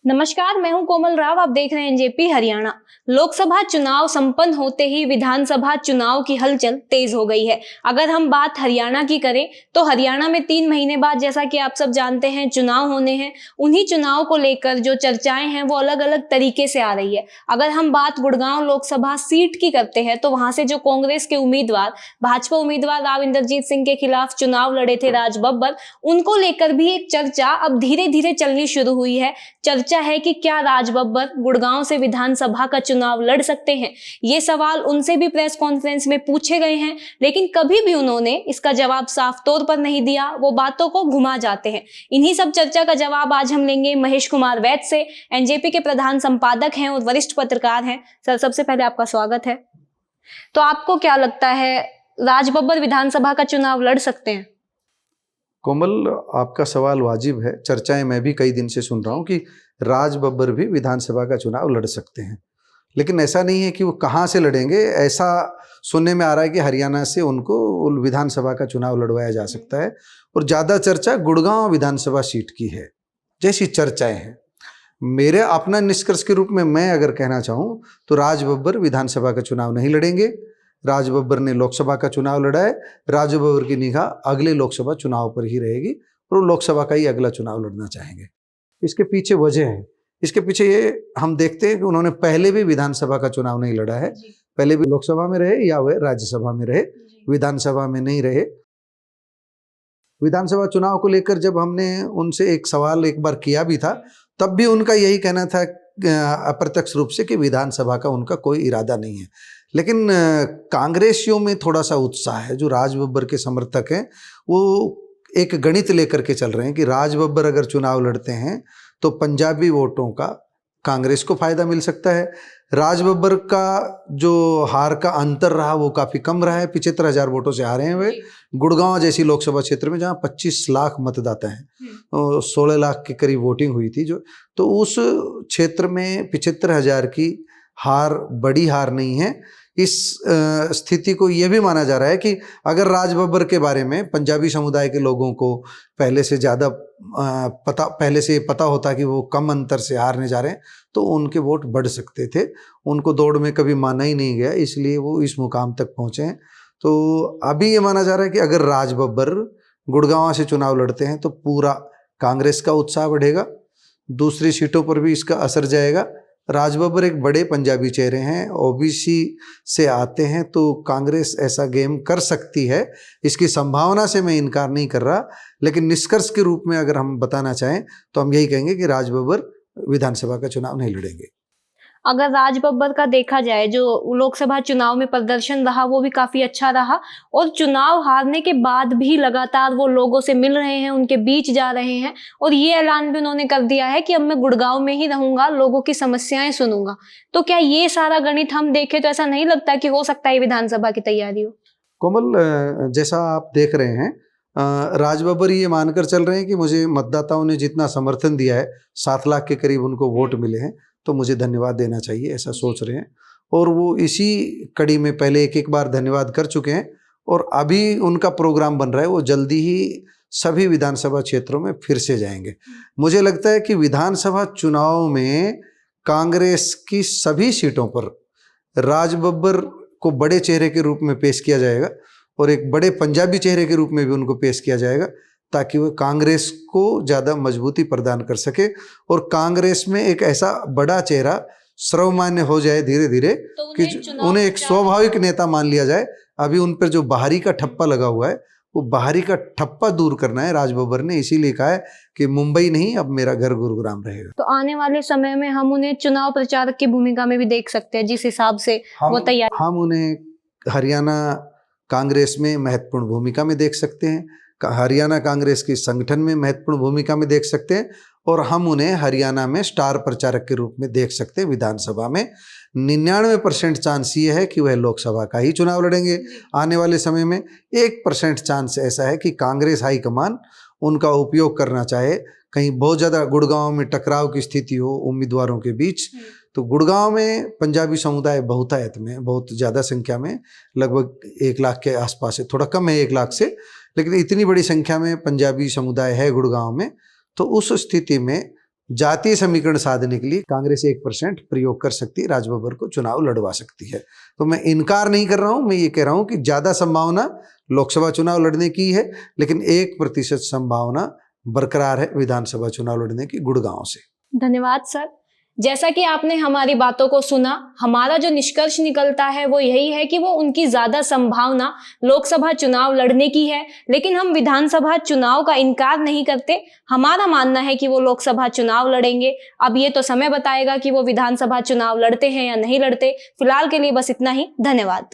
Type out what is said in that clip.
नमस्कार, मैं हूं कोमल राव। आप देख रहे हैं एनजेपी हरियाणा। लोकसभा चुनाव संपन्न होते ही विधानसभा चुनाव की हलचल तेज हो गई है। अगर हम बात हरियाणा की करें तो हरियाणा में 3 महीने बाद, जैसा कि आप सब जानते हैं, चुनाव होने हैं। उन्हीं चुनाव को लेकर जो चर्चाएं हैं वो अलग अलग तरीके से आ रही है। अगर हम बात गुड़गांव लोकसभा सीट की करते हैं तो वहां से जो कांग्रेस के उम्मीदवार, भाजपा उम्मीदवार राव इंद्रजीत सिंह के खिलाफ चुनाव लड़े थे राज बब्बर, उनको लेकर भी एक चर्चा अब धीरे धीरे चलनी शुरू हुई है। चर्चा है कि क्या राज बब्बर गुड़गांव से विधानसभा का चुनाव लड़ सकते हैं। ये सवाल उनसे भी प्रेस कॉन्फ्रेंस में पूछे गए हैं, लेकिन कभी भी उन्होंने इसका जवाब साफ तौर पर नहीं दिया। वो बातों को घुमा जाते हैं। इन्हीं सब चर्चा का जवाब आज हम लेंगे महेश कुमार वैद्य से। एनजेपी के प्रधान संपादक हैं और वरिष्ठ पत्रकार हैं। सर, सबसे पहले आपका स्वागत है। तो आपको क्या लगता है, राज बब्बर विधानसभा का चुनाव लड़ सकते हैं? कोमल, आपका सवाल वाजिब है। चर्चाएं मैं भी कई दिन से सुन रहा हूं कि राज बब्बर भी विधानसभा का चुनाव लड़ सकते हैं, लेकिन ऐसा नहीं है कि वो कहां से लड़ेंगे। ऐसा सुनने में आ रहा है कि हरियाणा से उनको विधानसभा का चुनाव लड़वाया जा सकता है, और ज़्यादा चर्चा गुड़गांव विधानसभा सीट की है, जैसी चर्चाएं हैं। मेरे अपना निष्कर्ष के रूप में मैं अगर कहना चाहूँ तो राज बब्बर विधानसभा का चुनाव नहीं लड़ेंगे। राज बब्बर ने लोकसभा का चुनाव लड़ा है। राज बब्बर की निगाह अगले लोकसभा चुनाव पर ही रहेगी और वो लोकसभा का ही अगला चुनाव लड़ना चाहेंगे। इसके पीछे वजह है। इसके पीछे ये हम देखते हैं कि उन्होंने पहले भी विधानसभा का चुनाव नहीं लड़ा है। पहले भी लोकसभा में रहे या वह राज्यसभा में रहे, विधानसभा में नहीं रहे। विधानसभा चुनाव को लेकर जब हमने उनसे एक सवाल एक बार किया भी था, तब भी उनका यही कहना था अप्रत्यक्ष रूप से कि विधानसभा का उनका कोई इरादा नहीं है। लेकिन कांग्रेसियों में थोड़ा सा उत्साह है। जो राज बब्बर के समर्थक हैं वो एक गणित लेकर के चल रहे हैं कि राज बब्बर अगर चुनाव लड़ते हैं तो पंजाबी वोटों का कांग्रेस को फायदा मिल सकता है। राज बब्बर का जो हार का अंतर रहा वो काफ़ी कम रहा है, 75,000 वोटों से हारे हैं वे। गुड़गांव जैसी लोकसभा क्षेत्र में जहाँ 25 लाख मतदाता हैं, 16 लाख के करीब वोटिंग हुई थी, जो तो उस क्षेत्र में 75,000 की हार बड़ी हार नहीं है। इस स्थिति को यह भी माना जा रहा है कि अगर राज बब्बर के बारे में पंजाबी समुदाय के लोगों को पहले से पता होता कि वो कम अंतर से हारने जा रहे हैं तो उनके वोट बढ़ सकते थे। उनको दौड़ में कभी माना ही नहीं गया, इसलिए वो इस मुकाम तक पहुंचे हैं। तो अभी ये माना जा रहा है कि अगर राज बब्बर गुड़गांव से चुनाव लड़ते हैं तो पूरा कांग्रेस का उत्साह बढ़ेगा, दूसरी सीटों पर भी इसका असर जाएगा। राज बब्बर एक बड़े पंजाबी चेहरे हैं, ओबीसी से आते हैं, तो कांग्रेस ऐसा गेम कर सकती है। इसकी संभावना से मैं इनकार नहीं कर रहा, लेकिन निष्कर्ष के रूप में अगर हम बताना चाहें तो हम यही कहेंगे कि राज बब्बर विधानसभा का चुनाव नहीं लड़ेंगे। अगर राज बब्बर का देखा जाए, जो लोकसभा चुनाव में प्रदर्शन रहा वो भी काफी अच्छा रहा, और चुनाव हारने के बाद भी लगातार वो लोगों से मिल रहे हैं, उनके बीच जा रहे हैं, और ये ऐलान भी उन्होंने कर दिया है कि अब मैं गुड़गांव में ही रहूंगा, लोगों की समस्याएं सुनूंगा। तो क्या ये सारा गणित हम देखें तो ऐसा नहीं लगता कि हो सकता है विधानसभा की तैयारी हो? कोमल, जैसा आप देख रहे हैं, राज बब्बर ये मानकर चल रहे हैं कि मुझे मतदाताओं ने जितना समर्थन दिया है, 7 लाख के करीब उनको वोट मिले हैं, तो मुझे धन्यवाद देना चाहिए, ऐसा सोच रहे हैं। और वो इसी कड़ी में पहले एक बार धन्यवाद कर चुके हैं, और अभी उनका प्रोग्राम बन रहा है, वो जल्दी ही सभी विधानसभा क्षेत्रों में फिर से जाएंगे। मुझे लगता है कि विधानसभा चुनाव में कांग्रेस की सभी सीटों पर राज बब्बर को बड़े चेहरे के रूप में पेश किया जाएगा, और एक बड़े पंजाबी चेहरे के रूप में भी उनको पेश किया जाएगा, ताकि वो कांग्रेस को ज़्यादा मजबूती प्रदान कर सके और कांग्रेस में एक ऐसा बड़ा चेहरा सर्वमान्य हो जाए धीरे धीरे, तो कि उन्हें एक स्वाभाविक नेता मान लिया जाए। अभी उन पर जो बाहरी का ठप्पा लगा हुआ है, वो बाहरी का ठप्पा दूर करना है राज बब्बर ने, इसीलिए कहा है कि मुंबई नहीं, अब मेरा घर गुरुग्राम रहेगा। तो आने वाले समय में हम उन्हें चुनाव प्रचारक की भूमिका में भी देख सकते हैं, जिस हिसाब से वो तैयार। हम उन्हें हरियाणा कांग्रेस में महत्वपूर्ण भूमिका में देख सकते हैं, हरियाणा कांग्रेस की संगठन में महत्वपूर्ण भूमिका में देख सकते हैं, और हम उन्हें हरियाणा में स्टार प्रचारक के रूप में देख सकते हैं। विधानसभा में 99% चांस ये है कि वह लोकसभा का ही चुनाव लड़ेंगे आने वाले समय में। 1% चांस ऐसा है कि कांग्रेस हाईकमान उनका उपयोग करना चाहे, कहीं बहुत ज़्यादा गुड़गांव में टकराव की स्थिति हो उम्मीदवारों के बीच। तो गुड़गांव में पंजाबी समुदाय बहुतायत में, बहुत ज़्यादा संख्या में, लगभग 1 लाख के आसपास है, थोड़ा कम है 1 लाख से, लेकिन इतनी बड़ी संख्या में पंजाबी समुदाय है गुड़गांव में, तो उस स्थिति में जातीय समीकरण साधने के लिए कांग्रेस 1% प्रयोग कर सकती है, राजबब्बर को चुनाव लड़वा सकती है। तो मैं इनकार नहीं कर रहा हूं, मैं ये कह रहा हूं कि ज्यादा संभावना लोकसभा चुनाव लड़ने की है, लेकिन 1% संभावना बरकरार है विधानसभा चुनाव लड़ने की गुड़गांव से। धन्यवाद सर। जैसा कि आपने हमारी बातों को सुना, हमारा जो निष्कर्ष निकलता है वो यही है कि वो उनकी ज्यादा संभावना लोकसभा चुनाव लड़ने की है, लेकिन हम विधानसभा चुनाव का इनकार नहीं करते। हमारा मानना है कि वो लोकसभा चुनाव लड़ेंगे। अब ये तो समय बताएगा कि वो विधानसभा चुनाव लड़ते हैं या नहीं लड़ते। फिलहाल के लिए बस इतना ही। धन्यवाद।